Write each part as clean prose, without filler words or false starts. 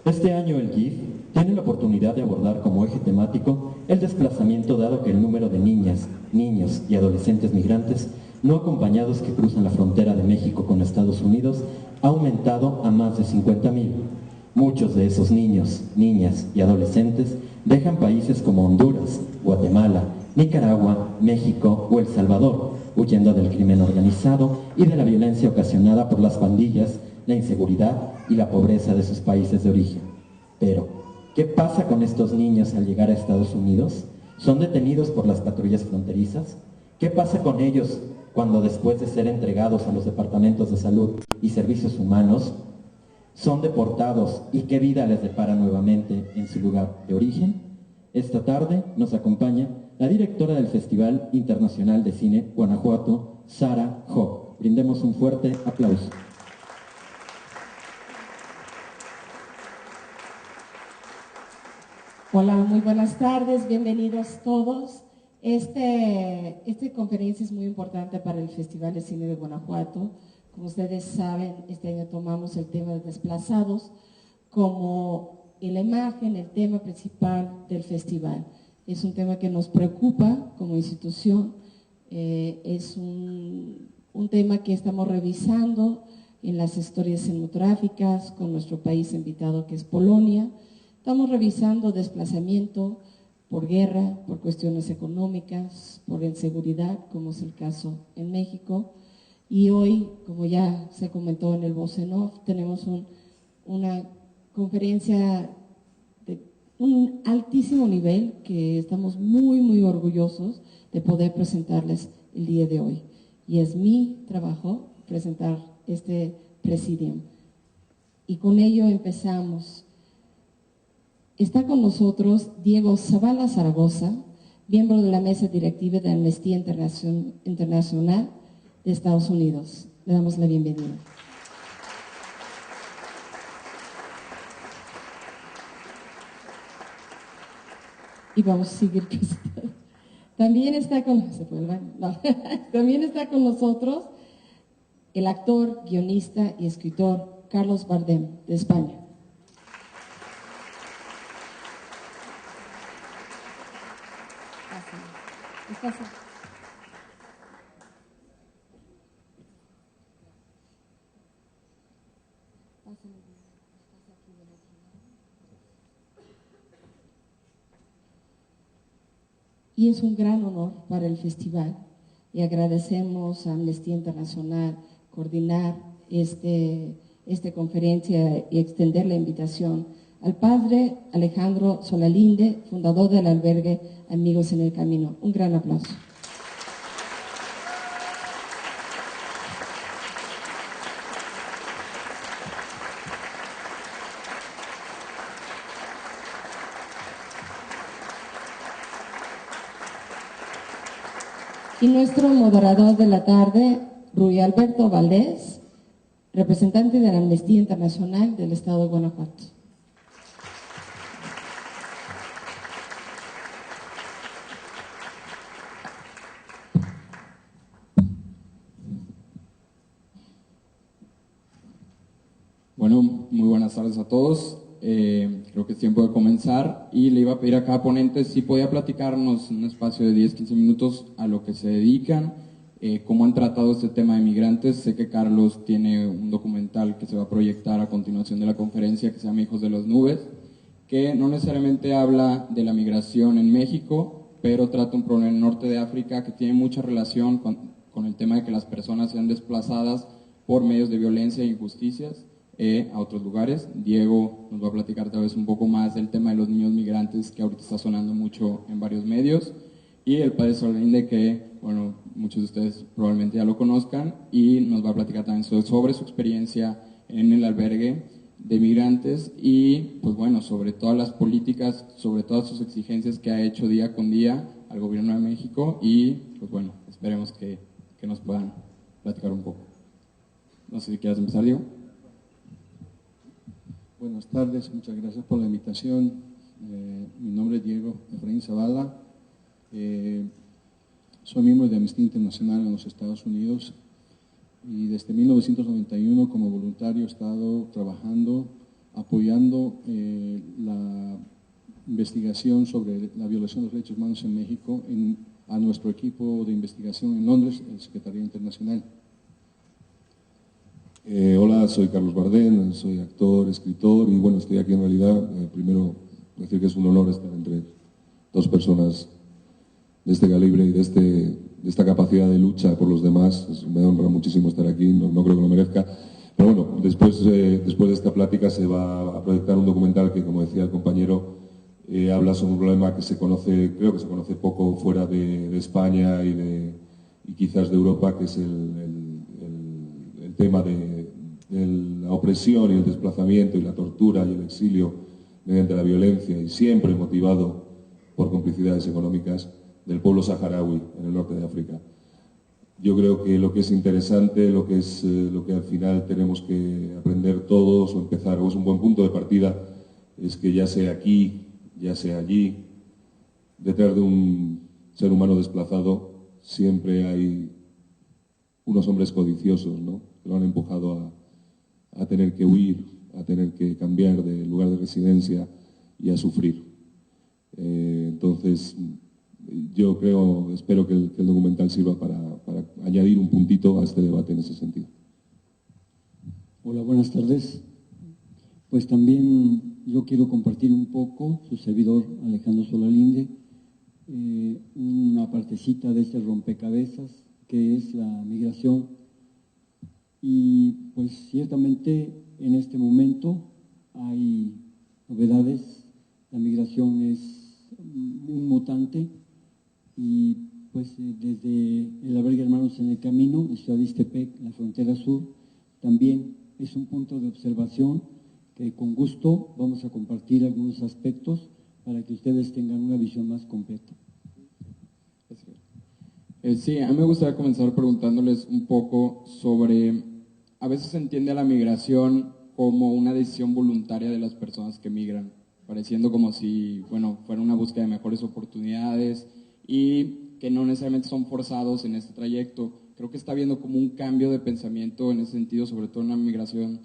Este año el GIF tiene la oportunidad de abordar como eje temático el desplazamiento, dado que el número de niñas, niños y adolescentes migrantes no acompañados que cruzan la frontera de México con Estados Unidos ha aumentado a más de 50,000. Muchos de esos niños, niñas y adolescentes dejan países como Honduras, Guatemala, Nicaragua, México o El Salvador, huyendo del crimen organizado y de la violencia ocasionada por las pandillas, la inseguridad y la pobreza de sus países de origen. Pero, ¿qué pasa con estos niños al llegar a Estados Unidos? ¿Son detenidos por las patrullas fronterizas? ¿Qué pasa con ellos cuando después de ser entregados a los departamentos de salud y servicios humanos, son deportados y qué vida les depara nuevamente en su lugar de origen? Esta tarde nos acompaña la directora del Festival Internacional de Cine Guanajuato, Sara Ho. Brindemos un fuerte aplauso. Hola, muy buenas tardes, bienvenidos todos. Esta conferencia es muy importante para el Festival de Cine de Guanajuato. Como ustedes saben, este año tomamos el tema de desplazados como la imagen, el tema principal del festival. Es un tema que nos preocupa como institución, es un tema que estamos revisando en las historias cinematográficas con nuestro país invitado que es Polonia. Estamos revisando desplazamiento por guerra, por cuestiones económicas, por inseguridad, como es el caso en México. Y hoy, como ya se comentó en el Voz en Off, tenemos una conferencia de un altísimo nivel que estamos muy, muy orgullosos de poder presentarles el día de hoy. Y es mi trabajo presentar este Presidium. Y con ello empezamos. Está con nosotros Diego Zavala Zaragoza, miembro de la mesa directiva de Amnistía Internacional de Estados Unidos. Le damos la bienvenida. Y vamos a seguir presentando. También está con nosotros el actor, guionista y escritor Carlos Bardem, de España. Y es un gran honor para el festival y agradecemos a Amnistía Internacional coordinar esta conferencia y extender la invitación al padre Alejandro Solalinde, fundador del albergue Amigos en el Camino. Un gran aplauso. Y nuestro moderador de la tarde, Rui Alberto Valdés, representante de la Amnistía Internacional del Estado de Guanajuato. Bueno, muy buenas tardes a todos. Creo que es tiempo de comenzar y le iba a pedir a cada ponente si podía platicarnos en un espacio de 10-15 minutos a lo que se dedican, cómo han tratado este tema de migrantes. Sé que Carlos tiene un documental que se va a proyectar a continuación de la conferencia que se llama Hijos de las Nubes, que no necesariamente habla de la migración en México, pero trata un problema en el norte de África que tiene mucha relación con el tema de que las personas sean desplazadas por medios de violencia e injusticias a otros lugares. Diego nos va a platicar tal vez un poco más del tema de los niños migrantes, que ahorita está sonando mucho en varios medios, y el padre Solalinde, que bueno, muchos de ustedes probablemente ya lo conozcan, y nos va a platicar también sobre su experiencia en el albergue de migrantes y pues bueno, sobre todas las políticas, sobre todas sus exigencias que ha hecho día con día al gobierno de México, y pues bueno, esperemos que nos puedan platicar un poco. No sé si quieres empezar, Diego. Buenas tardes, muchas gracias por la invitación. Mi nombre es Diego Efraín Zavala. Soy miembro de Amnistía Internacional en los Estados Unidos y desde 1991 como voluntario he estado trabajando apoyando la investigación sobre la violación de los derechos humanos en México a nuestro equipo de investigación en Londres, el Secretaría Internacional. Hola, soy Carlos Bardén, soy actor, escritor y bueno, estoy aquí en realidad, primero decir que es un honor estar entre dos personas de este calibre y de esta capacidad de lucha por los demás. Me honra muchísimo estar aquí, no creo que lo merezca. Pero bueno, después de esta plática se va a proyectar un documental que, como decía el compañero, habla sobre un problema que se conoce, creo que se conoce poco fuera de España y quizás de Europa, que es el tema de la opresión y el desplazamiento y la tortura y el exilio mediante la violencia y siempre motivado por complicidades económicas del pueblo saharaui en el norte de África. Yo creo que lo que es interesante, lo que al final tenemos que aprender todos o empezar, o es un buen punto de partida, es que ya sea aquí, ya sea allí, detrás de un ser humano desplazado siempre hay unos hombres codiciosos, ¿no?, que lo han empujado a tener que huir, a tener que cambiar de lugar de residencia y a sufrir. Entonces, yo espero que el documental sirva para añadir un puntito a este debate en ese sentido. Hola, buenas tardes. Pues también yo quiero compartir un poco, su servidor Alejandro Solalinde, una partecita de este rompecabezas que es la migración. Y pues ciertamente en este momento hay novedades, la migración es un mutante y pues desde el albergue Hermanos en el Camino, Ciudad de Ixtepec, la frontera sur, también es un punto de observación que con gusto vamos a compartir algunos aspectos para que ustedes tengan una visión más completa. Sí, a mí me gustaría comenzar preguntándoles un poco sobre, a veces se entiende a la migración como una decisión voluntaria de las personas que migran, pareciendo como si, bueno, fuera una búsqueda de mejores oportunidades y que no necesariamente son forzados en este trayecto. Creo que está habiendo como un cambio de pensamiento en ese sentido, sobre todo en la migración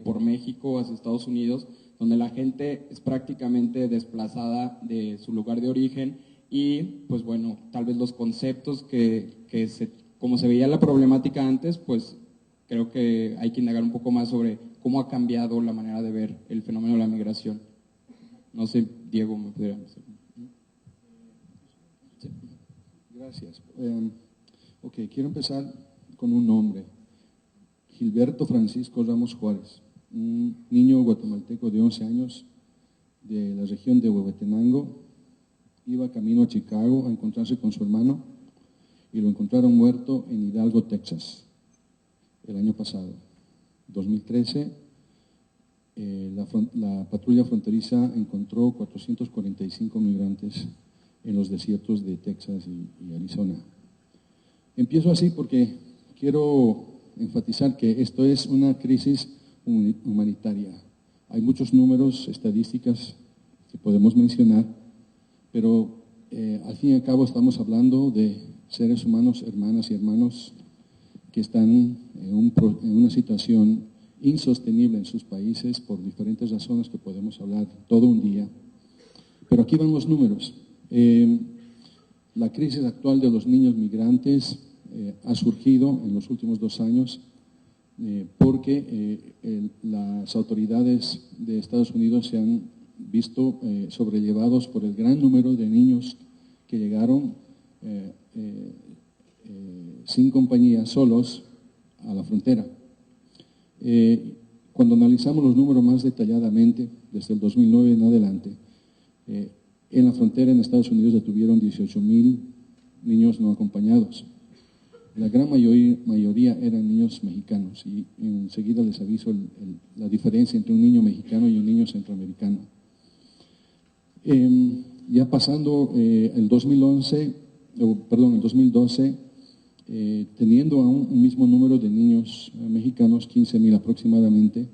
por México hacia Estados Unidos, donde la gente es prácticamente desplazada de su lugar de origen y, pues bueno, tal vez los conceptos como se veía la problemática antes, pues creo que hay que indagar un poco más sobre cómo ha cambiado la manera de ver el fenómeno de la migración. No sé, Diego, ¿me pudiera decir? Sí. Gracias. Quiero empezar con un nombre. Gilberto Francisco Ramos Juárez, un niño guatemalteco de 11 años de la región de Huehuetenango. Iba camino a Chicago a encontrarse con su hermano y lo encontraron muerto en Hidalgo, Texas, el año pasado, 2013. La patrulla fronteriza encontró 445 migrantes en los desiertos de Texas y Arizona. Empiezo así porque quiero enfatizar que esto es una crisis humanitaria. Hay muchos números, estadísticas que podemos mencionar, pero al fin y al cabo estamos hablando de seres humanos, hermanas y hermanos, que están en una situación insostenible en sus países por diferentes razones que podemos hablar todo un día. Pero aquí van los números. La crisis actual de los niños migrantes ha surgido en los últimos 2 años porque las autoridades de Estados Unidos se han visto sobrellevados por el gran número de niños que llegaron sin compañía, solos, a la frontera. Cuando analizamos los números más detalladamente, desde el 2009 en adelante, en la frontera en Estados Unidos detuvieron 18,000 niños no acompañados. La gran mayoría eran niños mexicanos y enseguida les aviso la diferencia entre un niño mexicano y un niño centroamericano. Ya pasando el 2012, teniendo aún un mismo número de niños mexicanos, 15,000 aproximadamente,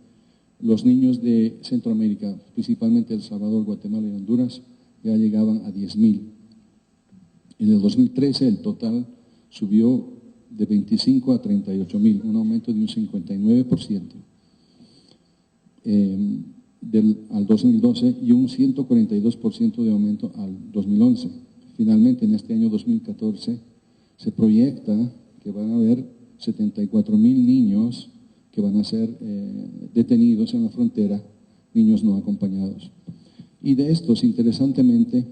los niños de Centroamérica, principalmente El Salvador, Guatemala y Honduras, ya llegaban a 10,000. En el 2013 el total subió de 25 a 38,000, un aumento de un 59%. al 2012 y un 142% de aumento al 2011. Finalmente, en este año 2014, se proyecta que van a haber 74,000 niños que van a ser detenidos en la frontera, niños no acompañados. Y de estos, interesantemente,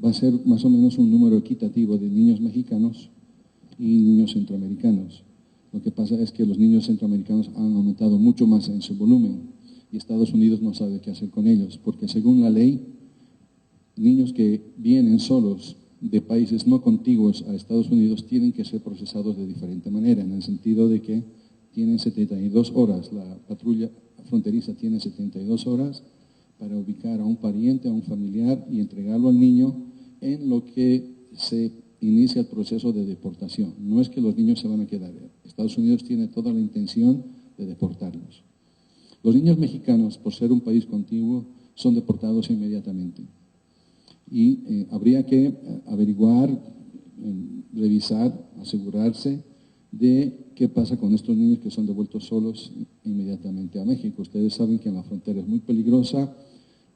va a ser más o menos un número equitativo de niños mexicanos y niños centroamericanos. Lo que pasa es que los niños centroamericanos han aumentado mucho más en su volumen y Estados Unidos no sabe qué hacer con ellos, porque según la ley, niños que vienen solos de países no contiguos a Estados Unidos tienen que ser procesados de diferente manera, en el sentido de que tienen 72 horas, la patrulla fronteriza tiene 72 horas para ubicar a un pariente, a un familiar y entregarlo al niño en lo que se inicia el proceso de deportación. No es que los niños se van a quedar. Estados Unidos tiene toda la intención de deportarlos. Los niños mexicanos, por ser un país contiguo, son deportados inmediatamente. Y habría que averiguar, revisar, asegurarse de qué pasa con estos niños que son devueltos solos inmediatamente a México. Ustedes saben que en la frontera es muy peligrosa,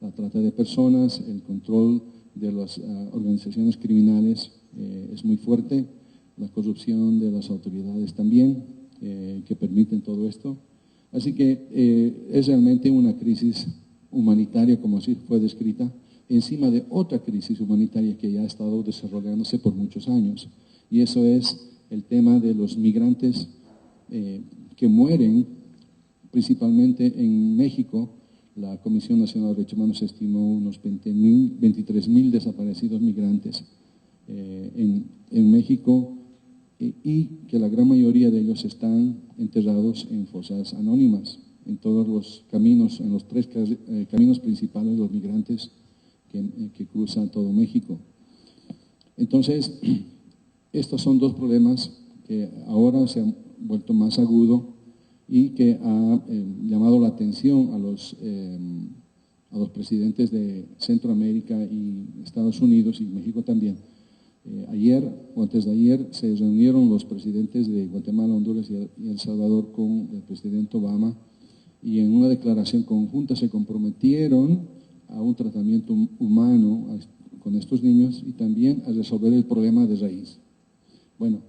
la trata de personas, el control de las organizaciones criminales es muy fuerte, la corrupción de las autoridades también, que permiten todo esto. Así que es realmente una crisis humanitaria, como así fue descrita, encima de otra crisis humanitaria que ya ha estado desarrollándose por muchos años. Y eso es el tema de los migrantes que mueren, principalmente en México. La Comisión Nacional de Derechos Humanos estimó unos 23,000 desaparecidos migrantes en México y que la gran mayoría de ellos están enterrados en fosas anónimas, en todos los caminos, en los 3 caminos principales de los migrantes que cruzan todo México. Entonces, estos son 2 problemas que ahora se han vuelto más agudos y que ha llamado la atención a los presidentes de Centroamérica y Estados Unidos y México también. Ayer o antes de ayer se reunieron los presidentes de Guatemala, Honduras y El Salvador con el presidente Obama y en una declaración conjunta se comprometieron a un tratamiento humano con estos niños y también a resolver el problema de raíz. Bueno,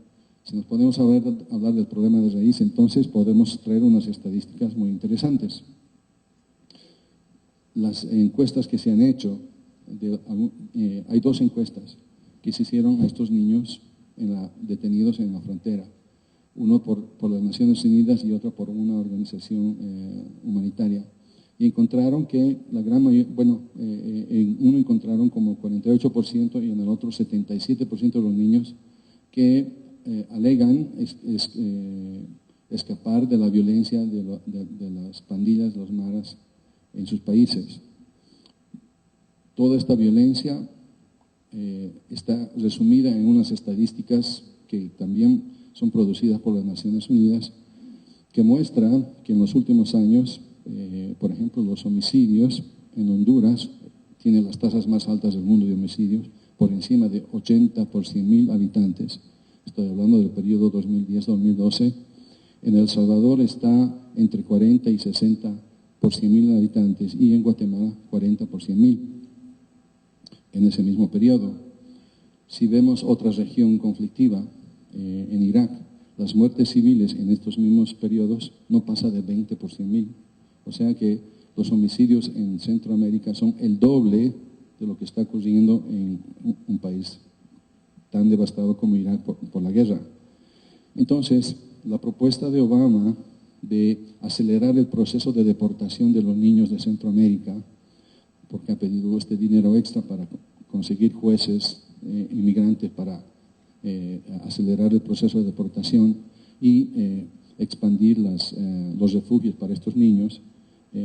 si nos podemos hablar del problema de raíz, entonces podemos traer unas estadísticas muy interesantes. Las encuestas que se han hecho, hay 2 encuestas que se hicieron a estos niños detenidos en la frontera, uno por las Naciones Unidas y otra por una organización humanitaria. Y encontraron que la gran mayoría, en uno encontraron como 48% y en el otro 77% de los niños que alegan escapar de la violencia de las pandillas, los maras en sus países. Toda esta violencia está resumida en unas estadísticas que también son producidas por las Naciones Unidas, que muestran que en los últimos años, por ejemplo, los homicidios en Honduras tienen las tasas más altas del mundo de homicidios, por encima de 80 por 100,000 habitantes. Estoy hablando del periodo 2010-2012. En El Salvador está entre 40 y 60 por 100,000 habitantes y en Guatemala 40 por 100,000 en ese mismo periodo. Si vemos otra región conflictiva, en Irak, las muertes civiles en estos mismos periodos no pasa de 20 por 100,000. O sea que los homicidios en Centroamérica son el doble de lo que está ocurriendo en un país tan devastado como Irak por la guerra. Entonces, la propuesta de Obama de acelerar el proceso de deportación de los niños de Centroamérica, porque ha pedido este dinero extra para conseguir jueces inmigrantes para acelerar el proceso de deportación y expandir los refugios para estos niños.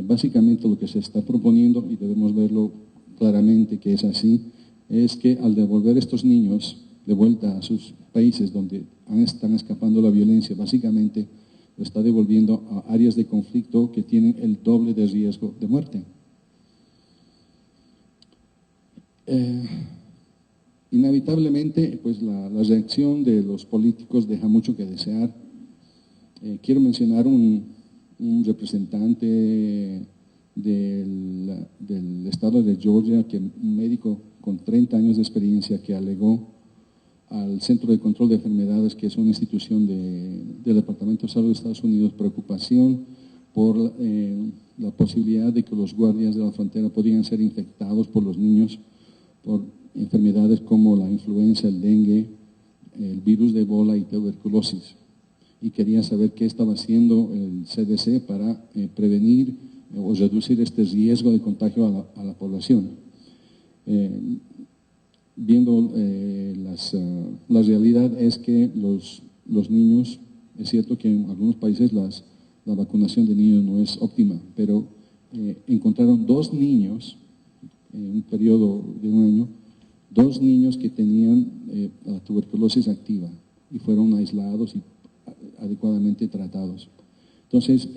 Básicamente lo que se está proponiendo, y debemos verlo claramente que es así, es que al devolver estos niños de vuelta a sus países donde están escapando la violencia, básicamente lo está devolviendo a áreas de conflicto que tienen el doble de riesgo de muerte. Inevitablemente, pues la reacción de los políticos deja mucho que desear. Quiero mencionar un representante del estado de Georgia, que un médico con 30 años de experiencia que alegó al Centro de Control de Enfermedades, que es una institución del Departamento de Salud de Estados Unidos, preocupación por la posibilidad de que los guardias de la frontera podrían ser infectados por los niños por enfermedades como la influenza, el dengue, el virus de Ebola y tuberculosis. Y quería saber qué estaba haciendo el CDC para prevenir o reducir este riesgo de contagio a la población. Viendo la realidad es que los niños, es cierto que en algunos países la vacunación de niños no es óptima, pero encontraron 2 niños en un periodo de un año, 2 niños que tenían la tuberculosis activa y fueron aislados y adecuadamente tratados. Entonces,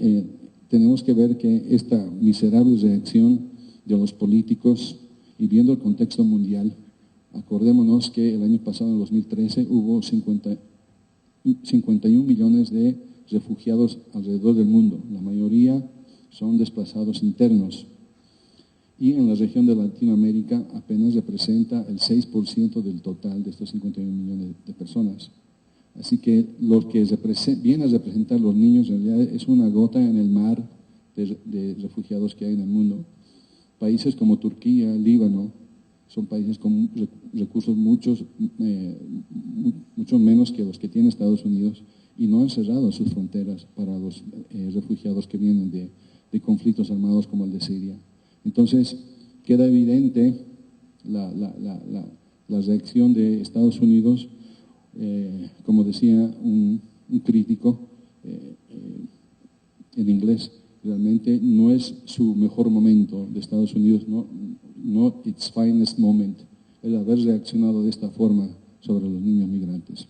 tenemos que ver que esta miserable reacción de los políticos y viendo el contexto mundial, acordémonos que el año pasado, en 2013, hubo 51 millones de refugiados alrededor del mundo. La mayoría son desplazados internos. Y en la región de Latinoamérica apenas representa el 6% del total de estos 51 millones de personas. Así que lo que viene a representar los niños en realidad es una gota en el mar de refugiados que hay en el mundo. Países como Turquía, Líbano, son países con recursos mucho menos que los que tiene Estados Unidos y no han cerrado sus fronteras para los refugiados que vienen de conflictos armados como el de Siria. Entonces, queda evidente la reacción de Estados Unidos, como decía un crítico en inglés, realmente no es su mejor momento de Estados Unidos, no its finest moment, el haber reaccionado de esta forma sobre los niños migrantes.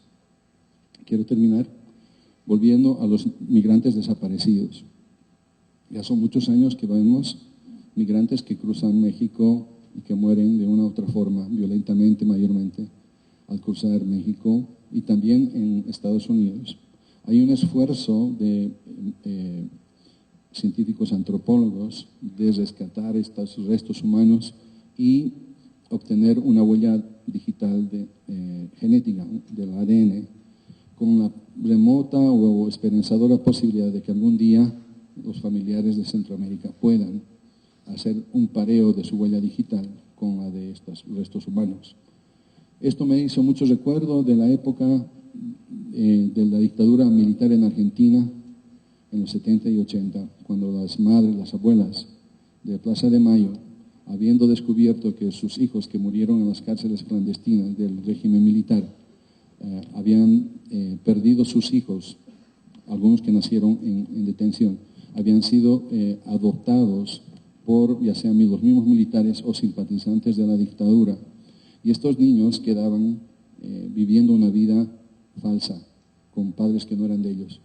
Quiero terminar volviendo a los migrantes desaparecidos. Ya son muchos años que vemos migrantes que cruzan México y que mueren de una u otra forma, violentamente mayormente, al cruzar México y también en Estados Unidos. Hay un esfuerzo de científicos antropólogos de rescatar estos restos humanos y obtener una huella digital genética del ADN con la remota o esperanzadora posibilidad de que algún día los familiares de Centroamérica puedan hacer un pareo de su huella digital con la de estos restos humanos. Esto me hizo mucho recuerdo de la época de la dictadura militar en Argentina, en los 70 y 80, cuando las madres, las abuelas de Plaza de Mayo, habiendo descubierto que sus hijos que murieron en las cárceles clandestinas del régimen militar, habían perdido sus hijos, algunos que nacieron en detención, habían sido adoptados por ya sean los mismos militares o simpatizantes de la dictadura. Y estos niños quedaban viviendo una vida falsa, con padres que no eran de ellos.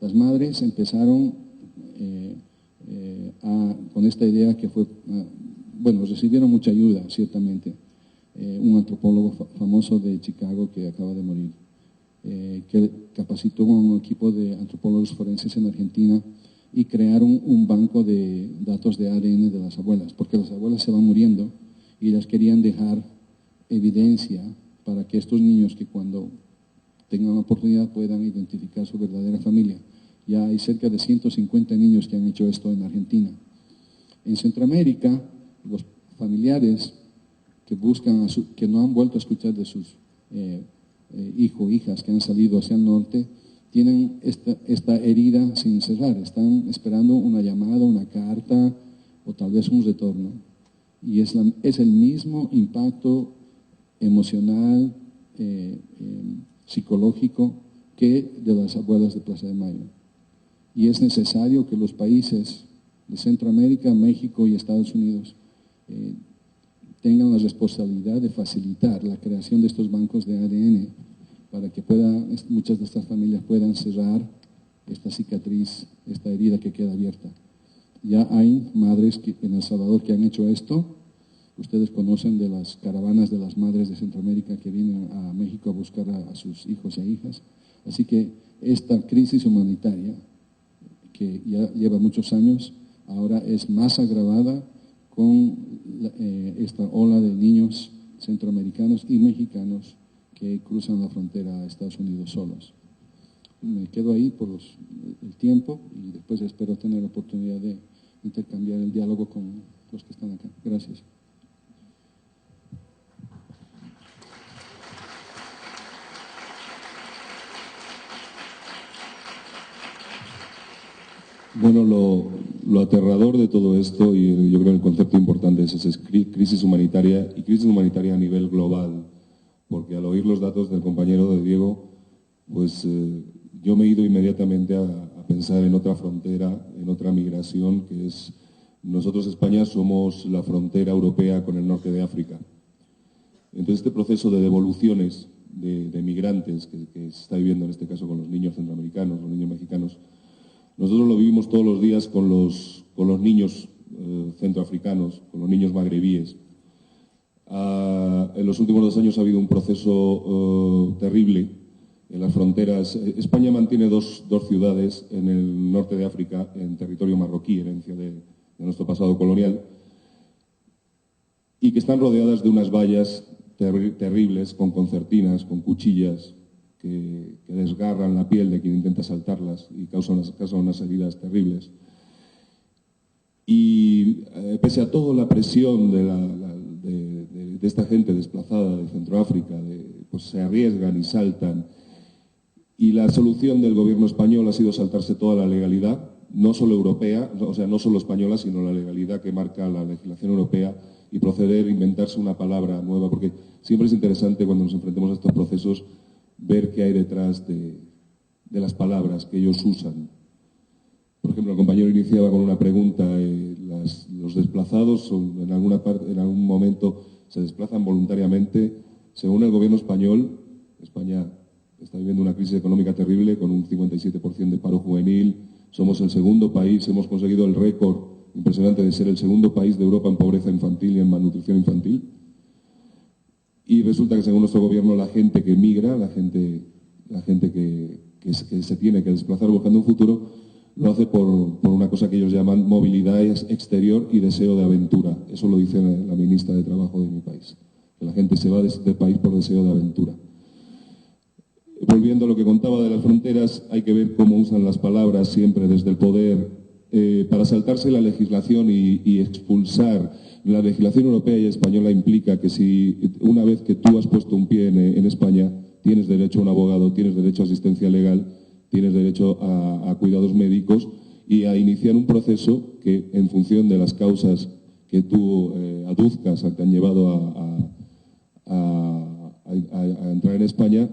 Las madres empezaron con esta idea que fue, recibieron mucha ayuda, ciertamente. Un antropólogo famoso de Chicago que acaba de morir, que capacitó a un equipo de antropólogos forenses en Argentina y crearon un banco de datos de ADN de las abuelas, porque las abuelas se van muriendo y ellas querían dejar evidencia para que estos niños que cuando tengan la oportunidad puedan identificar su verdadera familia. Ya hay cerca de 150 niños que han hecho esto en Argentina. En Centroamérica, los familiares que buscan, que no han vuelto a escuchar de sus hijos o hijas que han salido hacia el norte, tienen esta herida sin cerrar, están esperando una llamada, una carta o tal vez un retorno. Y es el mismo impacto emocional, psicológico que de las abuelas de Plaza de Mayo. Y es necesario que los países de Centroamérica, México y Estados Unidos tengan la responsabilidad de facilitar la creación de estos bancos de ADN para que muchas de estas familias puedan cerrar esta cicatriz, esta herida que queda abierta. Ya hay madres en El Salvador que han hecho esto. Ustedes conocen de las caravanas de las madres de Centroamérica que vienen a México a buscar a sus hijos e hijas. Así que esta crisis humanitaria, que ya lleva muchos años, ahora es más agravada con esta ola de niños centroamericanos y mexicanos que cruzan la frontera a Estados Unidos solos. Me quedo ahí por el tiempo y después espero tener la oportunidad de intercambiar el diálogo con los que están acá. Gracias. Bueno, lo aterrador de todo esto, y yo creo que el concepto importante es crisis humanitaria, y crisis humanitaria a nivel global, porque al oír los datos del compañero de Diego, pues yo me he ido inmediatamente a pensar en otra frontera, en otra migración, que es, nosotros España somos la frontera europea con el norte de África. Entonces este proceso de devoluciones de migrantes que se está viviendo en este caso con los niños centroamericanos, los niños mexicanos, nosotros lo vivimos todos los días con los niños centroafricanos, con los niños magrebíes. En los últimos 2 años ha habido un proceso terrible en las fronteras. España mantiene dos ciudades en el norte de África, en territorio marroquí, herencia de nuestro pasado colonial, y que están rodeadas de unas vallas terribles, con concertinas, con cuchillas, que desgarran la piel de quien intenta saltarlas y causan unas heridas terribles. Y pese a todo, la presión de esta gente desplazada de Centroáfrica, pues se arriesgan y saltan. Y la solución del gobierno español ha sido saltarse toda la legalidad, no solo europea, o sea, no solo española, sino la legalidad que marca la legislación europea, y proceder a inventarse una palabra nueva, porque siempre es interesante cuando nos enfrentemos a estos procesos ver qué hay detrás de las palabras que ellos usan. Por ejemplo, el compañero iniciaba con una pregunta, los desplazados en algún momento se desplazan voluntariamente. Según el gobierno español, España está viviendo una crisis económica terrible con un 57% de paro juvenil. Somos el segundo país, hemos conseguido el récord impresionante de ser el segundo país de Europa en pobreza infantil y en malnutrición infantil. Y resulta que según nuestro gobierno la gente que migra, la gente que se tiene que desplazar buscando un futuro, lo hace por una cosa que ellos llaman movilidad exterior y deseo de aventura. Eso lo dice la ministra de Trabajo de mi país, que la gente se va de este país por deseo de aventura. Volviendo a lo que contaba de las fronteras, hay que ver cómo usan las palabras siempre desde el poder para saltarse la legislación y expulsar. La legislación europea y española implica que si una vez que tú has puesto un pie en España, tienes derecho a un abogado, tienes derecho a asistencia legal, tienes derecho a cuidados médicos y a iniciar un proceso que, en función de las causas que tú aduzcas que han llevado a entrar en España,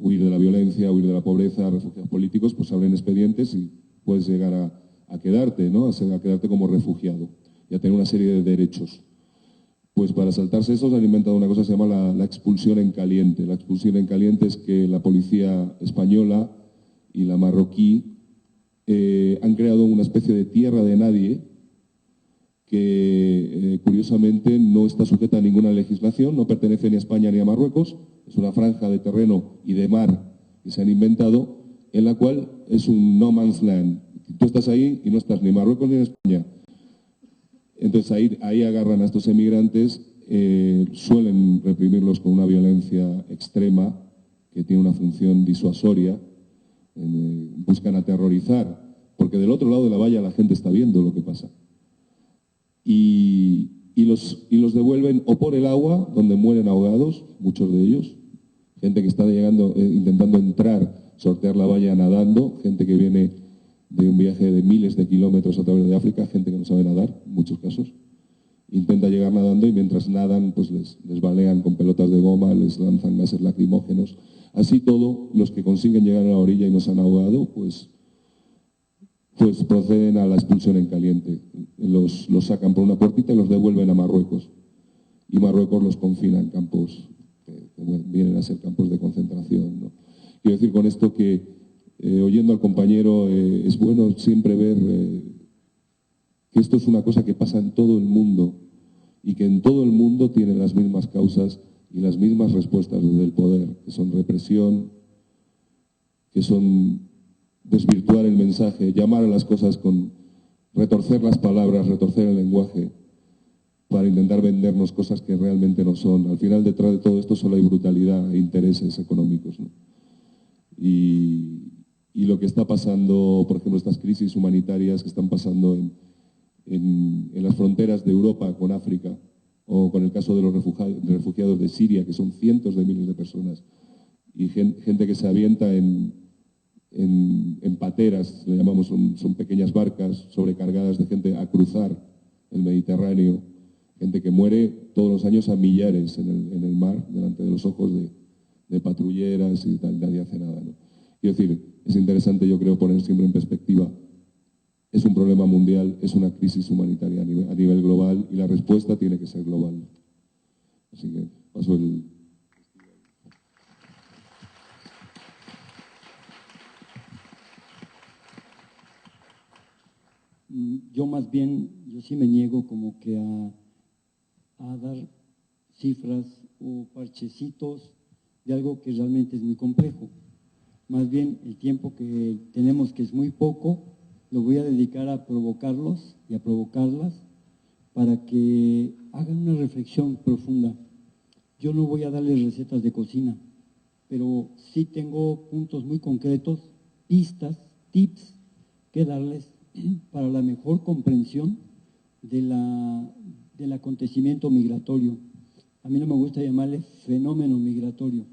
huir de la violencia, huir de la pobreza, refugiados políticos, pues abren expedientes y puedes llegar a quedarte, ¿no? A quedarte como refugiado y a tener una serie de derechos. Pues para saltarse eso se han inventado una cosa que se llama la expulsión en caliente. La expulsión en caliente es que la policía española y la marroquí han creado una especie de tierra de nadie que curiosamente no está sujeta a ninguna legislación, no pertenece ni a España ni a Marruecos, es una franja de terreno y de mar que se han inventado, en la cual es un no man's land. Tú estás ahí y no estás ni en Marruecos ni en España. Entonces ahí agarran a estos emigrantes, suelen reprimirlos con una violencia extrema que tiene una función disuasoria, buscan aterrorizar, porque del otro lado de la valla la gente está viendo lo que pasa. Y los devuelven o por el agua, donde mueren ahogados, muchos de ellos, gente que está llegando, intentando entrar, sortear la valla nadando, gente que viene de un viaje de miles de kilómetros a través de África, gente que no sabe nadar, en muchos casos, intenta llegar nadando y mientras nadan pues les balean con pelotas de goma, les lanzan gases lacrimógenos. Así todo, los que consiguen llegar a la orilla y no se han ahogado, pues proceden a la expulsión en caliente. Los sacan por una puertita y los devuelven a Marruecos. Y Marruecos los confina en campos que vienen a ser campos de concentración, ¿no? Quiero decir con esto que oyendo al compañero, es bueno siempre ver que esto es una cosa que pasa en todo el mundo y que en todo el mundo tiene las mismas causas y las mismas respuestas desde el poder, que son represión, que son desvirtuar el mensaje, llamar a las cosas con retorcer las palabras, retorcer el lenguaje para intentar vendernos cosas que realmente no son. Al final, detrás de todo esto solo hay brutalidad e intereses económicos, ¿no? Y lo que está pasando, por ejemplo, estas crisis humanitarias que están pasando en las fronteras de Europa con África, o con el caso de los refugiados de Siria, que son cientos de miles de personas, y gente que se avienta en pateras, le llamamos, son pequeñas barcas sobrecargadas de gente a cruzar el Mediterráneo, gente que muere todos los años a millares en el mar, delante de los ojos de patrulleras y tal, nadie hace nada, ¿no? Quiero decir, es interesante, yo creo, poner siempre en perspectiva. Es un problema mundial, es una crisis humanitaria a nivel global y la respuesta tiene que ser global. Así que paso el... Yo más bien, yo sí me niego como que a dar cifras o parchecitos de algo que realmente es muy complejo. Más bien el tiempo que tenemos, que es muy poco, lo voy a dedicar a provocarlos y a provocarlas para que hagan una reflexión profunda. Yo no voy a darles recetas de cocina, pero sí tengo puntos muy concretos, pistas, tips que darles para la mejor comprensión del acontecimiento migratorio. A mí no me gusta llamarle fenómeno migratorio.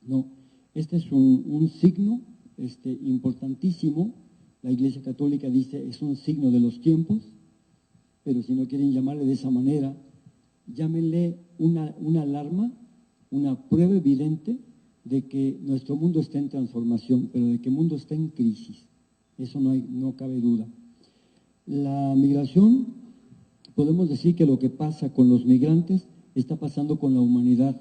No, este es un signo importantísimo. La Iglesia Católica dice es un signo de los tiempos, pero si no quieren llamarle de esa manera, llámenle una alarma, una prueba evidente de que nuestro mundo está en transformación, pero de que el mundo está en crisis. Eso no cabe duda. La migración, podemos decir que lo que pasa con los migrantes está pasando con la humanidad.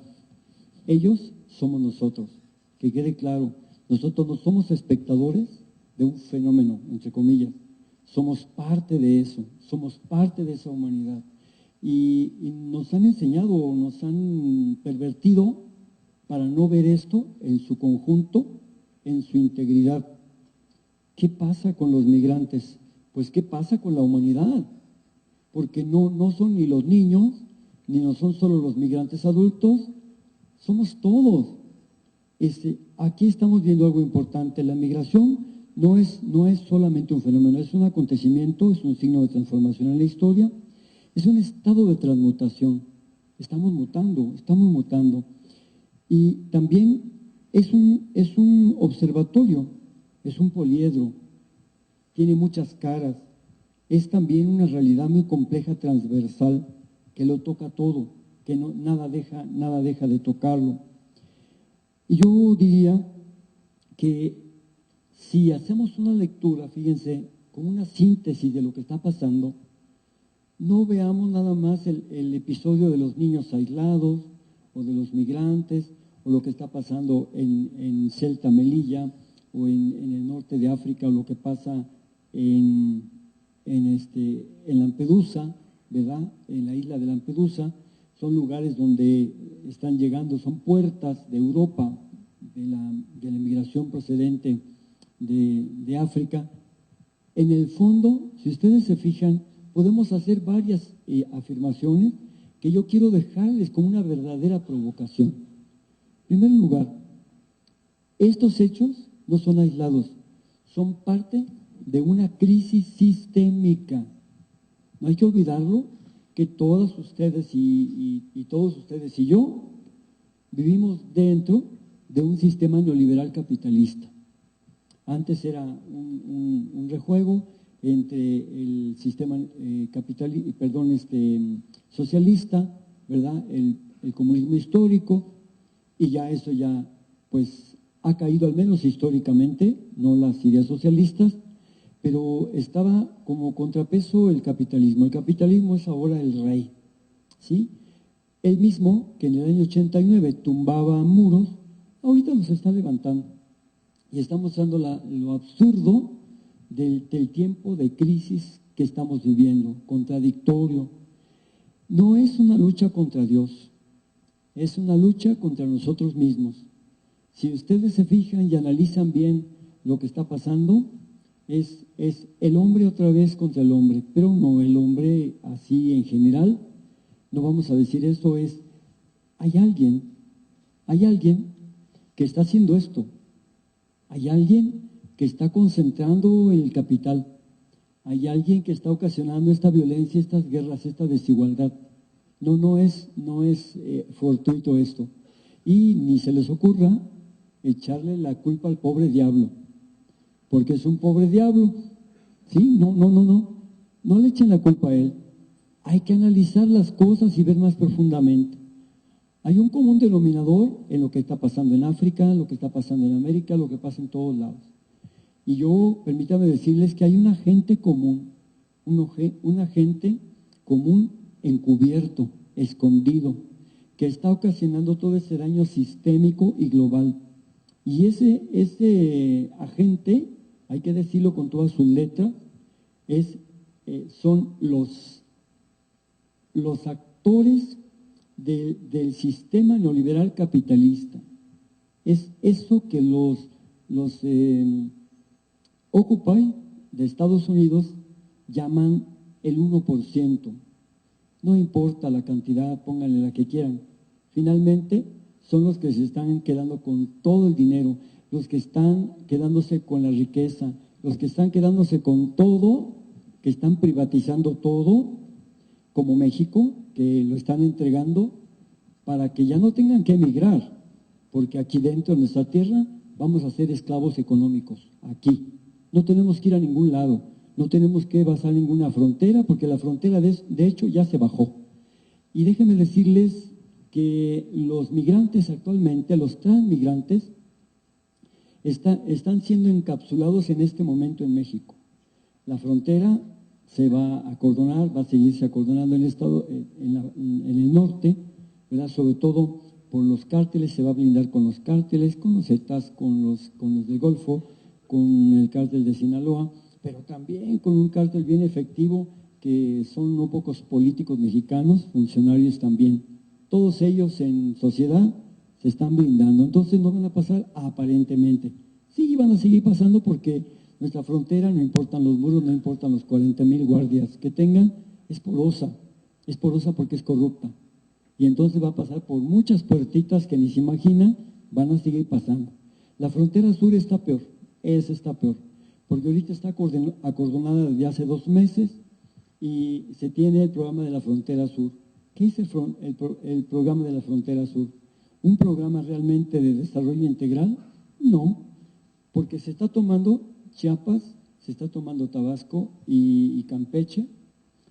Ellos somos nosotros, que quede claro, nosotros no somos espectadores de un fenómeno, entre comillas, somos parte de eso, somos parte de esa humanidad. Y nos han enseñado, nos han pervertido para no ver esto en su conjunto, en su integridad. ¿Qué pasa con los migrantes? Pues ¿qué pasa con la humanidad? Porque no son ni los niños, ni no son solo los migrantes adultos, somos todos. Aquí estamos viendo algo importante. La migración no es solamente un fenómeno, es un acontecimiento, es un signo de transformación en la historia, es un estado de transmutación. Estamos mutando. Y también es un observatorio, es un poliedro, tiene muchas caras, es también una realidad muy compleja, transversal, que lo toca todo, que nada deja de tocarlo. Y yo diría que si hacemos una lectura, fíjense, con una síntesis de lo que está pasando, no veamos nada más el episodio de los niños aislados o de los migrantes o lo que está pasando en Ceuta, Melilla o en el norte de África o lo que pasa en Lampedusa, ¿verdad? En la isla de Lampedusa, son lugares donde están llegando, son puertas de Europa, de la inmigración procedente de África. En el fondo, si ustedes se fijan, podemos hacer varias afirmaciones que yo quiero dejarles como una verdadera provocación. En primer lugar, estos hechos no son aislados, son parte de una crisis sistémica. No hay que olvidarlo, que todas ustedes y todos ustedes y yo vivimos dentro de un sistema neoliberal capitalista. Antes era un rejuego entre el sistema socialista, ¿verdad? El comunismo histórico, y ya eso pues ha caído, al menos históricamente, no las ideas socialistas, pero estaba como contrapeso el capitalismo. El capitalismo es ahora el rey, ¿sí? El mismo que en el año 89 tumbaba muros, ahorita los está levantando. Y está mostrando lo absurdo del tiempo de crisis que estamos viviendo, contradictorio. No es una lucha contra Dios, es una lucha contra nosotros mismos. Si ustedes se fijan y analizan bien lo que está pasando, es el hombre otra vez contra el hombre, pero no el hombre así en general, no vamos a decir esto, hay alguien que está haciendo esto, hay alguien que está concentrando el capital, hay alguien que está ocasionando esta violencia, estas guerras, esta desigualdad. No es fortuito esto. Y ni se les ocurra echarle la culpa al pobre diablo, porque es un pobre diablo. ¿Sí? No le echen la culpa a él. Hay que analizar las cosas y ver más profundamente. Hay un común denominador en lo que está pasando en África, lo que está pasando en América, lo que pasa en todos lados. Y yo, permítame decirles que hay un agente común, un agente común encubierto, escondido, que está ocasionando todo ese daño sistémico y global. Y ese agente, hay que decirlo con todas sus letras, son los actores del sistema neoliberal capitalista. Es eso que los Occupy de Estados Unidos llaman el 1%. No importa la cantidad, pónganle la que quieran. Finalmente, son los que se están quedando con todo el dinero, los que están quedándose con la riqueza, los que están quedándose con todo, que están privatizando todo, como México, que lo están entregando para que ya no tengan que emigrar, porque aquí dentro de nuestra tierra vamos a ser esclavos económicos, aquí. No tenemos que ir a ningún lado, no tenemos que pasar ninguna frontera, porque la frontera de hecho ya se bajó. Y déjenme decirles que los migrantes actualmente, los transmigrantes, están siendo encapsulados en este momento en México. La frontera se va a acordonar, va a seguirse acordonando en el norte, ¿verdad? Sobre todo por los cárteles, se va a blindar con los cárteles, con los Zetas, con los del Golfo, con el cártel de Sinaloa, pero también con un cártel bien efectivo que son no pocos políticos mexicanos, funcionarios también. Todos ellos en sociedad se están blindando, entonces no van a pasar aparentemente. Sí, van a seguir pasando porque nuestra frontera, no importan los muros, no importan los 40,000 guardias que tengan, es porosa porque es corrupta. Y entonces va a pasar por muchas puertitas que ni se imaginan, van a seguir pasando. La frontera sur está peor, esa está peor, porque ahorita está acordonada desde hace 2 meses y se tiene el programa de la frontera sur. ¿Qué es el programa de la frontera sur? ¿Un programa realmente de desarrollo integral? No, porque se está tomando Chiapas, se está tomando Tabasco y Campeche,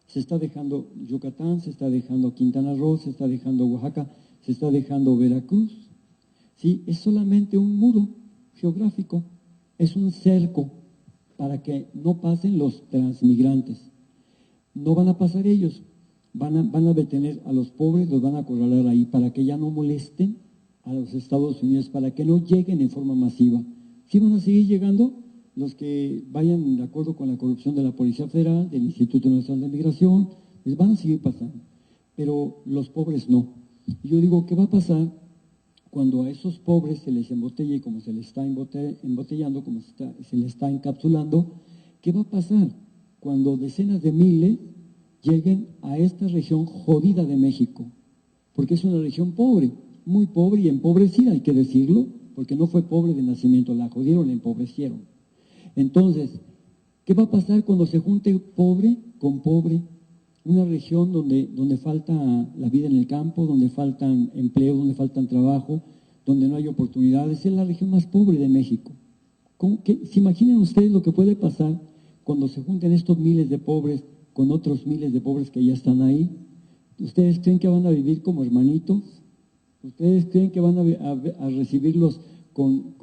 se está dejando Yucatán, se está dejando Quintana Roo, se está dejando Oaxaca, se está dejando Veracruz. ¿Sí? Es solamente un muro geográfico, es un cerco para que no pasen los transmigrantes. No van a pasar ellos, van a detener a los pobres, los van a acorralar ahí para que ya no molesten a los Estados Unidos, para que no lleguen en forma masiva. Sí van a seguir llegando los que vayan de acuerdo con la corrupción de la Policía Federal, del Instituto Nacional de Migración, les van a seguir pasando, pero los pobres no. Y yo digo, ¿qué va a pasar cuando a esos pobres se les embotelle como se les está embotellando, como se les está encapsulando? ¿Qué va a pasar cuando decenas de miles lleguen a esta región jodida de México? Porque es una región pobre, muy pobre y empobrecida, hay que decirlo, porque no fue pobre de nacimiento, la jodieron, la empobrecieron. Entonces, ¿qué va a pasar cuando se junte pobre con pobre? Una región donde falta la vida en el campo, donde faltan empleos, donde faltan trabajo, donde no hay oportunidades. Es la región más pobre de México. ¿Se imaginan ustedes lo que puede pasar cuando se junten estos miles de pobres con otros miles de pobres que ya están ahí? ¿Ustedes creen que van a vivir como hermanitos? ¿Ustedes creen que van a recibirlos con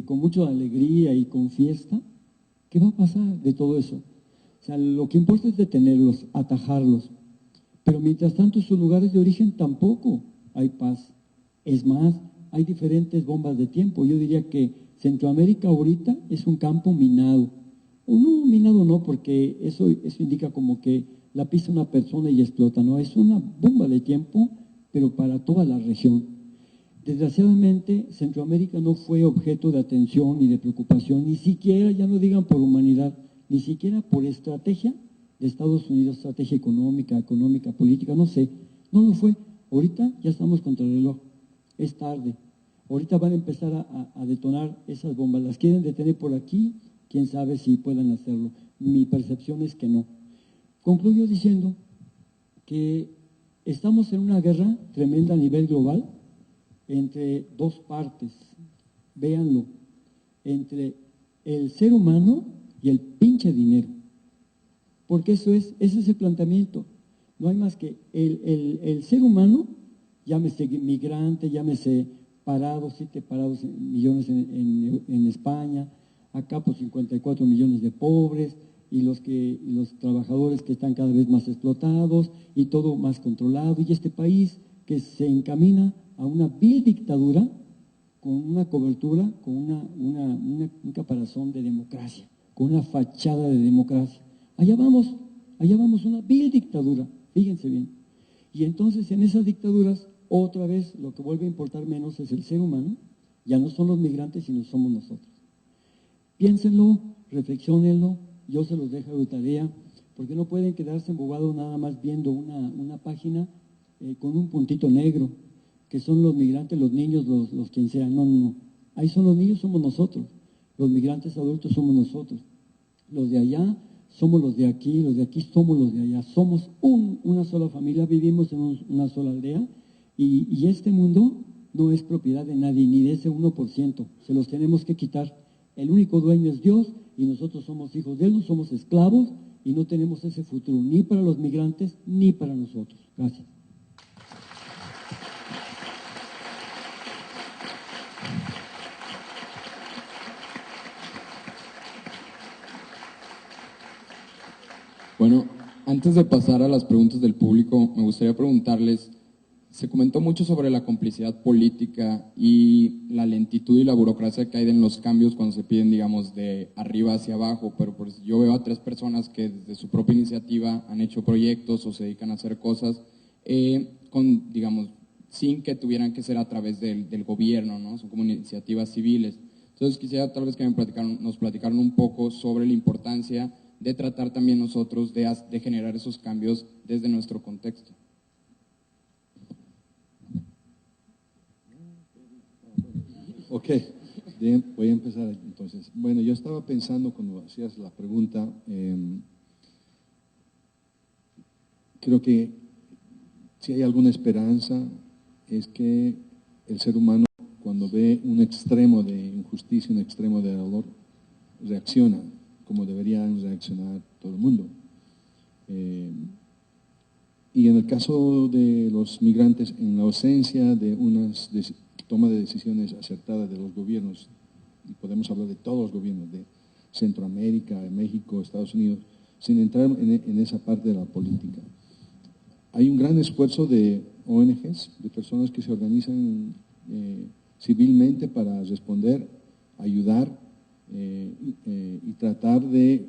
mucha alegría y con fiesta? ¿Qué va a pasar de todo eso? O sea, lo que importa es detenerlos, atajarlos. Pero mientras tanto, en sus lugares de origen tampoco hay paz. Es más, hay diferentes bombas de tiempo. Yo diría que Centroamérica ahorita es un campo minado. O no, minado no, porque eso indica como que la pisa una persona y explota. No, es una bomba de tiempo, pero para toda la región. Desgraciadamente, Centroamérica no fue objeto de atención ni de preocupación, ni siquiera, ya no digan por humanidad, ni siquiera por estrategia de Estados Unidos, estrategia económica, política, no sé, no lo fue. Ahorita ya estamos contra el reloj, es tarde. Ahorita van a empezar a detonar esas bombas, las quieren detener por aquí, quién sabe si puedan hacerlo. Mi percepción es que no. Concluyo diciendo que estamos en una guerra tremenda a nivel global entre dos partes, véanlo, entre el ser humano y el pinche dinero. Porque ese es el planteamiento. No hay más que el ser humano, llámese migrante, llámese parados, 7 parados millones en España, acá por 54 millones de pobres, y los trabajadores que están cada vez más explotados, y todo más controlado, y este país que se encamina a una vil dictadura, con una cobertura, con un caparazón de democracia, con una fachada de democracia. Allá vamos, una vil dictadura, fíjense bien. Y entonces en esas dictaduras, otra vez lo que vuelve a importar menos es el ser humano, ya no son los migrantes, sino somos nosotros. Piénsenlo, reflexionenlo, yo se los dejo de tarea, porque no pueden quedarse embobados nada más viendo una página con un puntito negro, que son los migrantes, los niños, los quien sean. No. Ahí son los niños, somos nosotros. Los migrantes adultos somos nosotros. Los de allá somos los de aquí somos los de allá. Somos una sola familia, vivimos en una sola aldea, y este mundo no es propiedad de nadie, ni de ese 1%. Se los tenemos que quitar. El único dueño es Dios, y nosotros somos hijos de Él, no somos esclavos, y no tenemos ese futuro ni para los migrantes ni para nosotros. Gracias. Bueno, antes de pasar a las preguntas del público, me gustaría preguntarles, se comentó mucho sobre la complicidad política y la lentitud y la burocracia que hay en los cambios cuando se piden, digamos, de arriba hacia abajo, pero pues yo veo a 3 personas que desde su propia iniciativa han hecho proyectos o se dedican a hacer cosas con, digamos, sin que tuvieran que ser a través del gobierno, ¿no? Son como iniciativas civiles. Entonces quisiera tal vez que nos platicaran un poco sobre la importancia de tratar también nosotros de generar esos cambios desde nuestro contexto. Ok, bien, voy a empezar entonces. Bueno, yo estaba pensando cuando hacías la pregunta, creo que si hay alguna esperanza es que el ser humano cuando ve un extremo de injusticia, un extremo de dolor, reacciona como deberían reaccionar todo el mundo. Y en el caso de los migrantes, en la ausencia de una toma de decisiones acertadas de los gobiernos, y podemos hablar de todos los gobiernos, de Centroamérica, de México, Estados Unidos, sin entrar en esa parte de la política. Hay un gran esfuerzo de ONGs, de personas que se organizan civilmente para responder, ayudar, y tratar de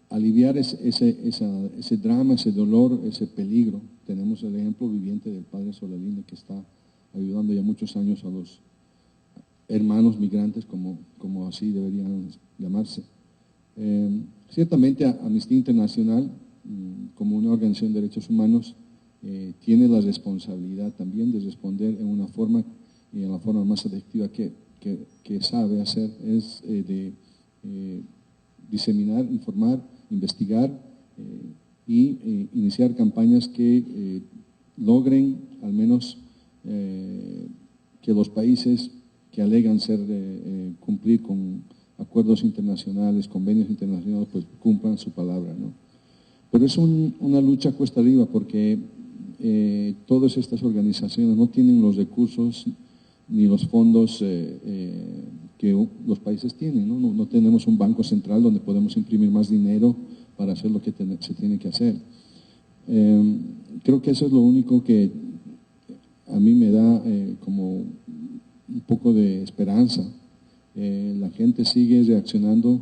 aliviar ese drama, ese dolor, ese peligro. Tenemos el ejemplo viviente del padre Solalinde, que está ayudando ya muchos años a los hermanos migrantes, como así deberían llamarse. Ciertamente Amnistía Internacional, como una organización de derechos humanos, tiene la responsabilidad también de responder en una forma y en la forma más efectiva que sabe hacer, es de diseminar, informar, investigar y iniciar campañas que logren al menos que los países que alegan cumplir con acuerdos internacionales, convenios internacionales, pues cumplan su palabra, ¿no? Pero es una lucha cuesta arriba porque todas estas organizaciones no tienen los recursos ni los fondos que los países tienen, ¿no? No tenemos un banco central donde podemos imprimir más dinero para hacer lo que se tiene que hacer. Creo que eso es lo único que a mí me da como un poco de esperanza. La gente sigue reaccionando,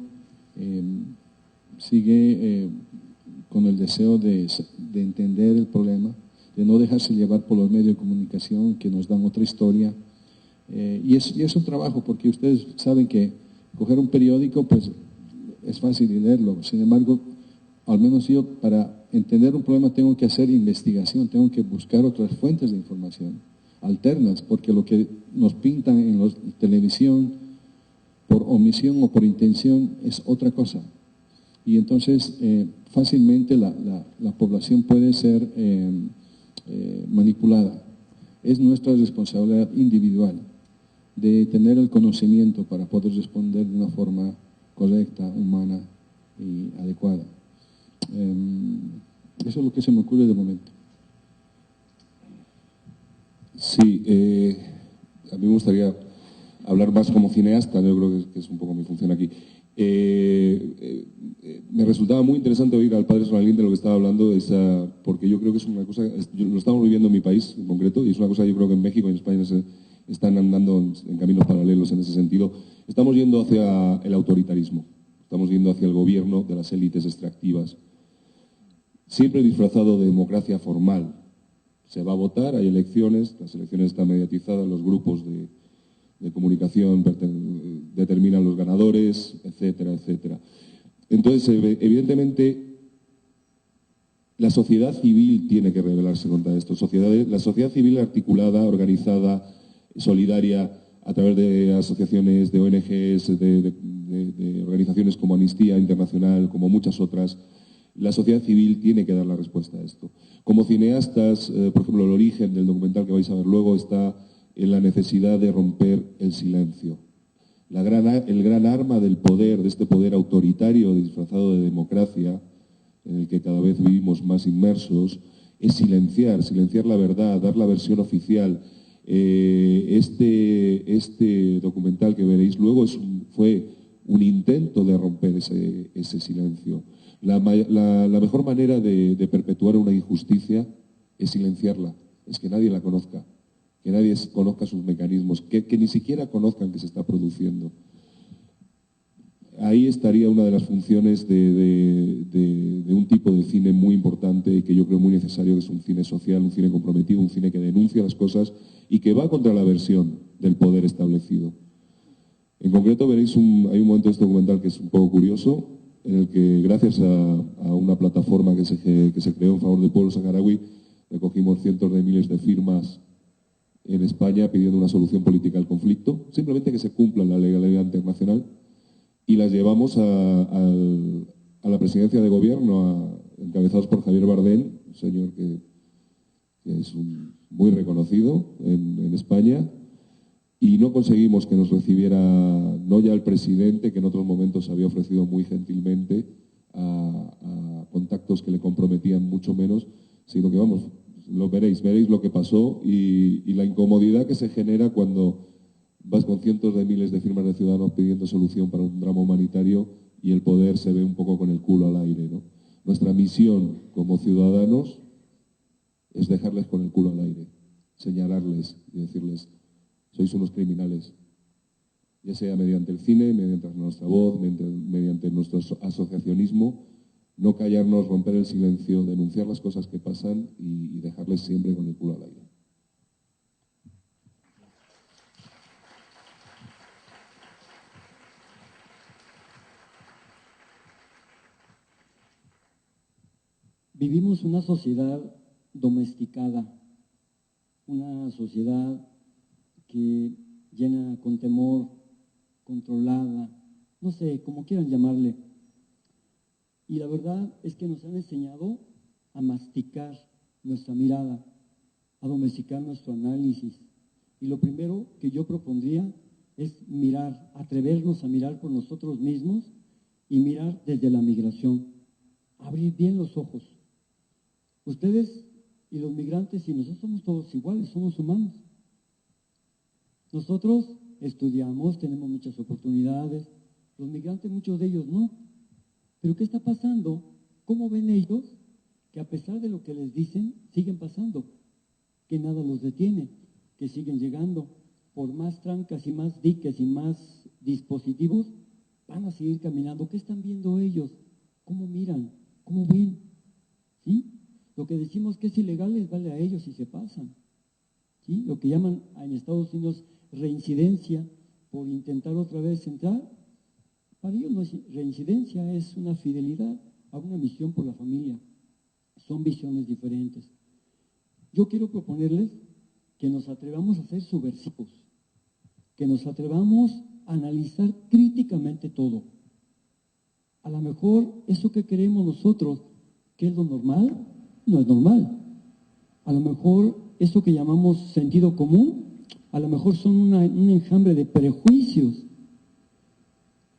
sigue con el deseo de entender el problema, de no dejarse llevar por los medios de comunicación que nos dan otra historia. Y es un trabajo, porque ustedes saben que coger un periódico pues es fácil de leerlo. Sin embargo, al menos yo, para entender un problema tengo que hacer investigación, tengo que buscar otras fuentes de información alternas, porque lo que nos pintan en la televisión por omisión o por intención es otra cosa. Y entonces fácilmente la población puede ser manipulada. Es nuestra responsabilidad individual de tener el conocimiento para poder responder de una forma correcta, humana y adecuada. Eso es lo que se me ocurre de momento. Sí, a mí me gustaría hablar más como cineasta, yo creo que es un poco mi función aquí. Me resultaba muy interesante oír al padre Sonalín de lo que estaba hablando, porque yo creo que es una cosa, lo estamos viviendo en mi país en concreto, y es una cosa yo creo que en México y en España se están andando en caminos paralelos en ese sentido. Estamos yendo hacia el autoritarismo, estamos yendo hacia el gobierno de las élites extractivas, siempre disfrazado de democracia formal. Se va a votar, hay elecciones, las elecciones están mediatizadas, los grupos de comunicación determinan los ganadores, etcétera, etcétera. Entonces, evidentemente, la sociedad civil tiene que rebelarse contra esto. La sociedad civil articulada, organizada, solidaria, a través de asociaciones, de ONGs, de organizaciones como Amnistía Internacional, como muchas otras, la sociedad civil tiene que dar la respuesta a esto. Como cineastas, por ejemplo, el origen del documental que vais a ver luego está en la necesidad de romper el silencio. El gran arma del poder, de este poder autoritario disfrazado de democracia, en el que cada vez vivimos más inmersos, es silenciar la verdad, dar la versión oficial. Este documental que veréis luego fue un intento de romper ese silencio. La mejor manera de perpetuar una injusticia es silenciarla, es que nadie la conozca, que nadie conozca sus mecanismos, que ni siquiera conozcan que se está produciendo. Ahí estaría una de las funciones de un tipo de cine muy importante y que yo creo muy necesario, que es un cine social, un cine comprometido, un cine que denuncia las cosas y que va contra la versión del poder establecido. En concreto veréis hay un momento de este documental que es un poco curioso, en el que gracias a una plataforma que se creó en favor del pueblo saharaui, recogimos cientos de miles de firmas en España pidiendo una solución política al conflicto, simplemente que se cumpla la legalidad internacional, y las llevamos a la presidencia de gobierno, encabezados por Javier Bardem, un señor que es muy reconocido en España, y no conseguimos que nos recibiera, no ya el presidente, que en otros momentos había ofrecido muy gentilmente a contactos que le comprometían mucho menos, sino que, vamos, veréis lo que pasó y la incomodidad que se genera cuando vas con cientos de miles de firmas de ciudadanos pidiendo solución para un drama humanitario y el poder se ve un poco con el culo al aire, ¿no? Nuestra misión como ciudadanos es dejarles con el culo al aire, señalarles y decirles: sois unos criminales, ya sea mediante el cine, mediante nuestra voz, mediante nuestro asociacionismo, no callarnos, romper el silencio, denunciar las cosas que pasan y dejarles siempre con el culo al aire. Vivimos una sociedad domesticada, una sociedad que llena con temor, controlada, no sé, como quieran llamarle. Y la verdad es que nos han enseñado a masticar nuestra mirada, a domesticar nuestro análisis. Y lo primero que yo propondría es mirar, atrevernos a mirar por nosotros mismos y mirar desde la migración, abrir bien los ojos. Ustedes y los migrantes y nosotros somos todos iguales, somos humanos. Nosotros estudiamos, tenemos muchas oportunidades, los migrantes, muchos de ellos no. Pero ¿qué está pasando? ¿Cómo ven ellos que a pesar de lo que les dicen, siguen pasando? Que nada los detiene, que siguen llegando. Por más trancas y más diques y más dispositivos, van a seguir caminando. ¿Qué están viendo ellos? ¿Cómo miran? ¿Cómo ven? ¿Sí? Lo que decimos que es ilegal les vale a ellos si se pasan. ¿Sí? Lo que llaman en Estados Unidos reincidencia por intentar otra vez entrar, para ellos no es reincidencia, es una fidelidad a una misión por la familia. Son visiones diferentes. Yo quiero proponerles que nos atrevamos a ser subversivos, que nos atrevamos a analizar críticamente todo. A lo mejor eso que creemos nosotros, que es lo normal, no es normal. A lo mejor eso que llamamos sentido común, a lo mejor son un enjambre de prejuicios.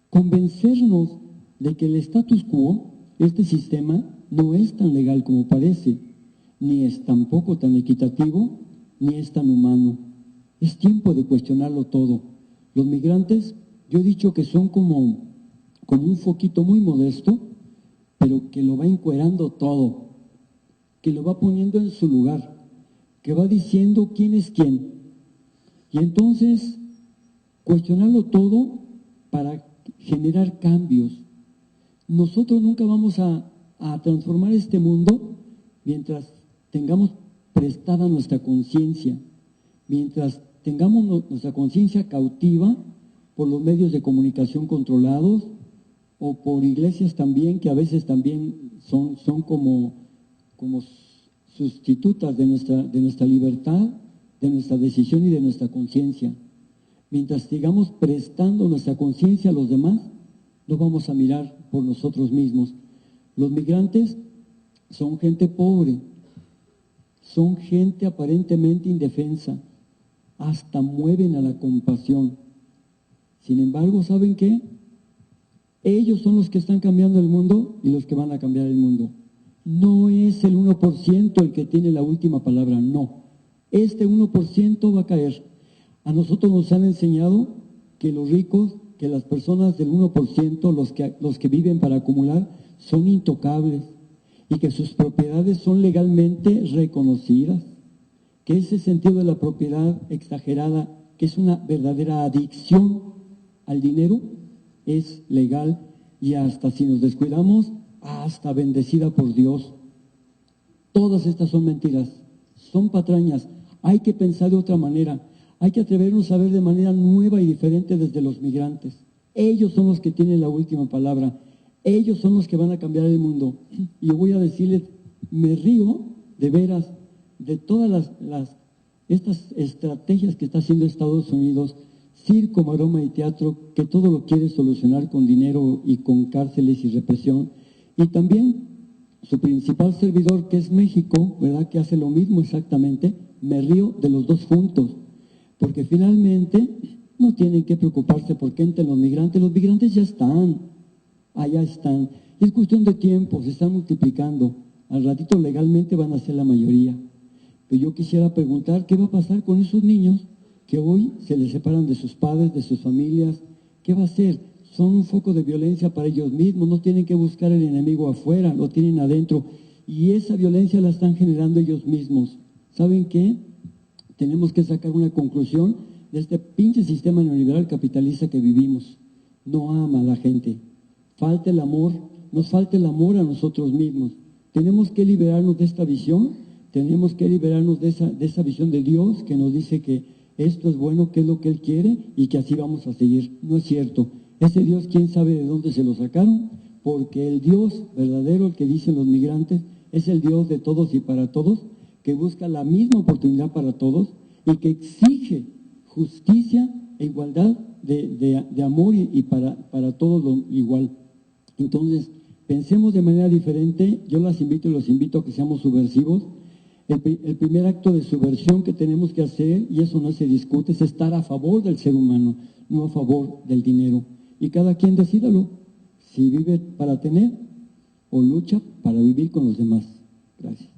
Convencernos de que el status quo, este sistema, no es tan legal como parece, ni es tampoco tan equitativo, ni es tan humano. Es tiempo de cuestionarlo todo. Los migrantes, yo he dicho que son como un foquito muy modesto, pero que lo va encuerando todo, que lo va poniendo en su lugar, que va diciendo quién es quién. Y entonces, cuestionarlo todo para generar cambios. Nosotros nunca vamos a transformar este mundo mientras tengamos prestada nuestra conciencia, mientras tengamos nuestra conciencia cautiva por los medios de comunicación controlados o por iglesias también, que a veces también son como sustitutas de nuestra libertad, de nuestra decisión y de nuestra conciencia. Mientras sigamos prestando nuestra conciencia a los demás, no vamos a mirar por nosotros mismos. Los migrantes son gente pobre, son gente aparentemente indefensa, hasta mueven a la compasión. Sin embargo, ¿saben qué? Ellos son los que están cambiando el mundo y los que van a cambiar el mundo. No es el 1% el que tiene la última palabra, no. Este 1% va a caer. A nosotros nos han enseñado que los ricos, que las personas del 1%, los que viven para acumular, son intocables y que sus propiedades son legalmente reconocidas, que ese sentido de la propiedad exagerada, que es una verdadera adicción al dinero, es legal y hasta si nos descuidamos, hasta bendecida por Dios. Todas estas son mentiras, son patrañas. Hay que pensar de otra manera, hay que atrevernos a ver de manera nueva y diferente desde los migrantes. Ellos son los que tienen la última palabra, ellos son los que van a cambiar el mundo. Y yo voy a decirles, me río de veras de todas estas estrategias que está haciendo Estados Unidos, circo, maroma y teatro, que todo lo quiere solucionar con dinero y con cárceles y represión. Y también su principal servidor, que es México, ¿verdad?, que hace lo mismo exactamente. Me río de los dos juntos, porque finalmente no tienen que preocuparse porque entren los migrantes ya están, allá están. Es cuestión de tiempo, se están multiplicando. Al ratito legalmente van a ser la mayoría. Pero yo quisiera preguntar, ¿qué va a pasar con esos niños que hoy se les separan de sus padres, de sus familias? ¿Qué va a hacer? Son un foco de violencia para ellos mismos, no tienen que buscar el enemigo afuera, lo tienen adentro. Y esa violencia la están generando ellos mismos. ¿Saben qué? Tenemos que sacar una conclusión de este pinche sistema neoliberal capitalista que vivimos. No ama a la gente. Falta el amor, nos falta el amor a nosotros mismos. Tenemos que liberarnos de esta visión, tenemos que liberarnos de esa visión de Dios que nos dice que esto es bueno, que es lo que Él quiere y que así vamos a seguir. No es cierto. Ese Dios, ¿quién sabe de dónde se lo sacaron? Porque el Dios verdadero, el que dicen los migrantes, es el Dios de todos y para todos, que busca la misma oportunidad para todos y que exige justicia e igualdad de amor y para todos lo igual. Entonces, pensemos de manera diferente. Yo las invito y los invito a que seamos subversivos. El primer acto de subversión que tenemos que hacer, y eso no se discute, es estar a favor del ser humano, no a favor del dinero. Y cada quien decídalo, si vive para tener o lucha para vivir con los demás. Gracias.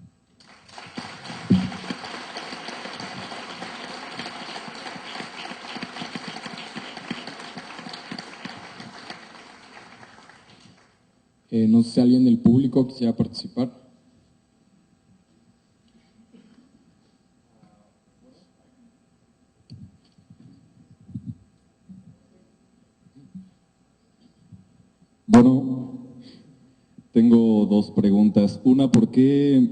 No sé si alguien del público quisiera participar. Bueno, tengo dos preguntas. Una, ¿por qué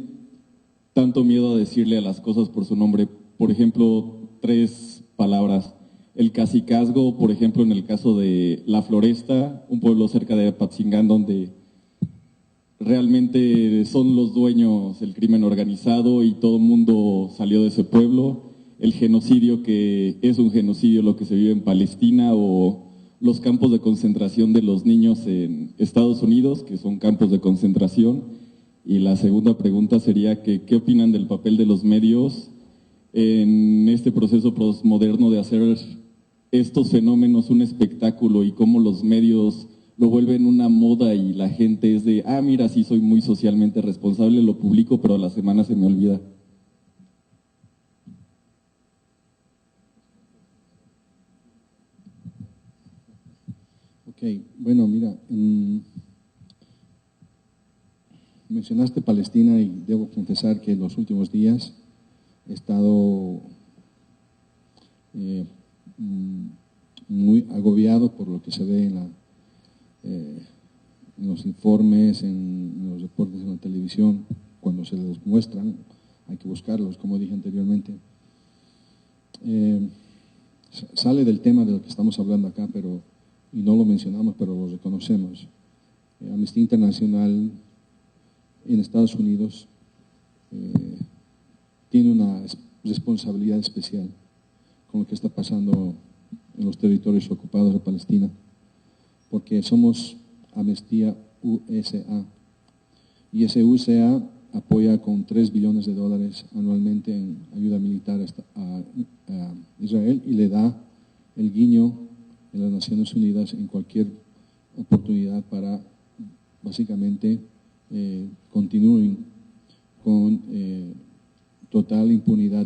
tanto miedo a decirle a las cosas por su nombre. Por ejemplo, 3 palabras. El cacicazgo, por ejemplo, en el caso de La Floresta, un pueblo cerca de Apatzingán, donde realmente son los dueños del crimen organizado y todo el mundo salió de ese pueblo. El genocidio, que es un genocidio lo que se vive en Palestina, o los campos de concentración de los niños en Estados Unidos, que son campos de concentración. Y la segunda pregunta sería que, ¿qué opinan del papel de los medios en este proceso postmoderno de hacer estos fenómenos un espectáculo y cómo los medios lo vuelven una moda y la gente es de, mira, sí soy muy socialmente responsable, lo publico, pero a la semana se me olvida? Ok, bueno, mira, mencionaste Palestina y debo confesar que en los últimos días he estado muy agobiado por lo que se ve en los informes, en los reportes en la televisión, cuando se los muestran, hay que buscarlos, como dije anteriormente. Sale del tema de lo que estamos hablando acá, y no lo mencionamos, pero lo reconocemos. Amnistía Internacional en Estados Unidos tiene una responsabilidad especial con lo que está pasando en los territorios ocupados de Palestina, porque somos Amnistía USA, y ese USA apoya con $3 billones anualmente en ayuda militar a Israel, y le da el guiño en las Naciones Unidas en cualquier oportunidad para básicamente continúen con total impunidad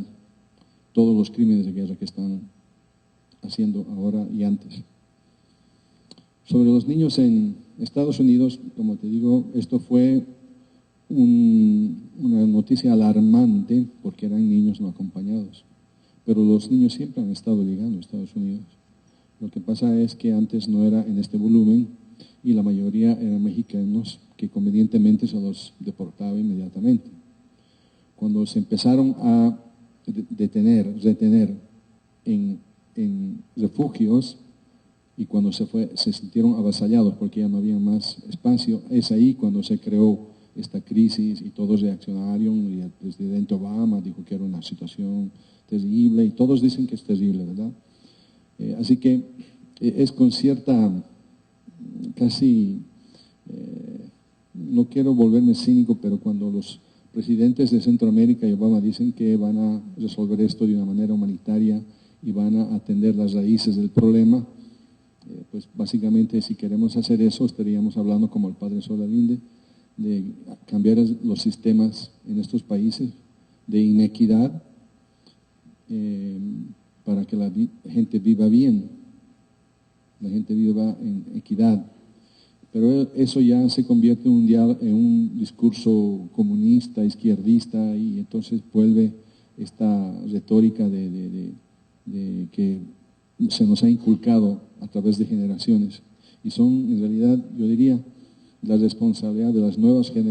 todos los crímenes de guerra que están haciendo ahora y antes. Sobre los niños en Estados Unidos, como te digo, esto fue una noticia alarmante porque eran niños no acompañados, pero los niños siempre han estado llegando a Estados Unidos. Lo que pasa es que antes no era en este volumen y la mayoría eran mexicanos que convenientemente se los deportaba inmediatamente. Cuando se empezaron a retener en refugios, y cuando se sintieron avasallados porque ya no había más espacio, es ahí cuando se creó esta crisis y todos reaccionaron, y el presidente Obama dijo que era una situación terrible, y todos dicen que es terrible, ¿verdad? Así que es con cierta, casi, no quiero volverme cínico, pero cuando los presidentes de Centroamérica y Obama dicen que van a resolver esto de una manera humanitaria y van a atender las raíces del problema, pues básicamente si queremos hacer eso estaríamos hablando como el padre Solalinde, de cambiar los sistemas en estos países de inequidad para que la gente viva bien, la gente viva en equidad. Pero eso ya se convierte en un discurso comunista, izquierdista, y entonces vuelve esta retórica de que se nos ha inculcado a través de generaciones. Y son, en realidad, yo diría, la responsabilidad de las nuevas generaciones